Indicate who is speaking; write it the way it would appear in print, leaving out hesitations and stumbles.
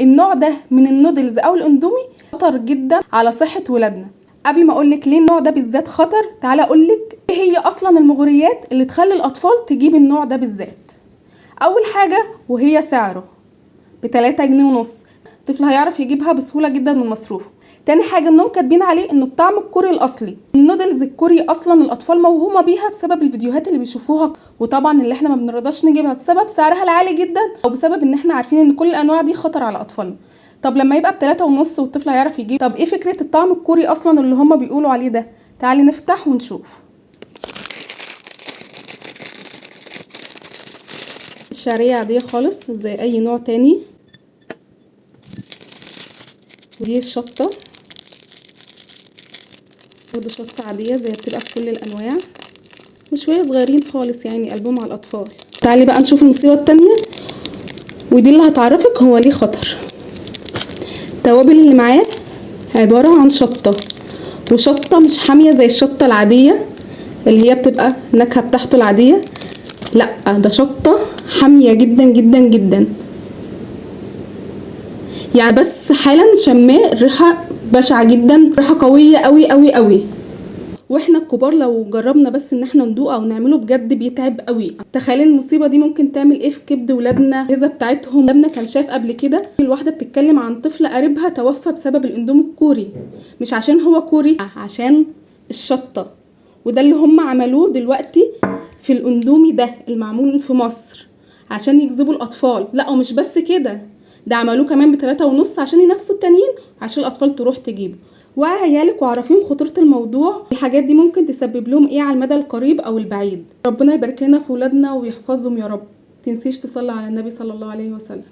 Speaker 1: النوع ده من النودلز او الاندومي خطر جدا على صحة ولادنا. قبل ما اقولك ليه النوع ده بالذات خطر، تعالى اقولك ايه هي اصلا المغريات اللي تخلي الاطفال تجيب النوع ده بالذات. اول حاجة وهي سعره ب3 جنيه ونص، الطفل هيعرف يجيبها بسهولة جدا من مصروفه. تاني حاجة انهم كاتبين عليه انه بطعم الكوري الاصلي. النودلز الكوري اصلا الاطفال موهومة بيها بسبب الفيديوهات اللي بيشوفوها، وطبعا اللي احنا ما بنرضاش نجيبها بسبب سعرها العالي جدا، او بسبب ان احنا عارفين ان كل الانواع دي خطر على اطفالنا. طب لما يبقى ب3.5 والطفل هيعرف يجيب، طب ايه فكرة الطعم الكوري اصلا اللي هما بيقولوا عليه ده؟ تعالي نفتح ونشوف. الشعرية عادية خالص زي اي نوع تاني. دي الشطة برضه شطة عادية زي بتبقى في كل الأنواع، وشوية صغيرين خالص يعني قلبهم على الأطفال. تعالي بقى نشوف المصيبة التانية، ودي اللي هتعرفك هو ليه خطر. التوابل اللي معاه عبارة عن شطة، وشطة مش حامية زي الشطة العادية اللي هي بتبقى النكهة بتاعته العادية، لأ ده شطة حامية جدا جدا جدا. يعني بس حالا شماه الريحة بشعة جدا، ريحة قوية قوي قوي قوي. واحنا الكبار لو جربنا بس ان احنا ندوق او نعمله بجد بيتعب قوي. تخيلي المصيبه دي ممكن تعمل ايه في كبد ولادنا، الغذاء بتاعتهم. ابننا كان شاف قبل كده الواحده بتتكلم عن طفل قريبها توفى بسبب الاندومي الكوري، مش عشان هو كوري، عشان الشطه. وده اللي هم عملوه دلوقتي في الاندومي ده المعمول في مصر عشان يجذبوا الاطفال. لا ومش بس كده، ده عملوه كمان ب3.5 عشان ينافسوا التانيين، عشان الاطفال تروح تجيبه. وعيالك وعرفيهم خطورة الموضوع. الحاجات دي ممكن تسبب لهم ايه على المدى القريب او البعيد. ربنا يبارك لنا في ولادنا ويحفظهم يا رب. متنسيش تصلي على النبي صلى الله عليه وسلم.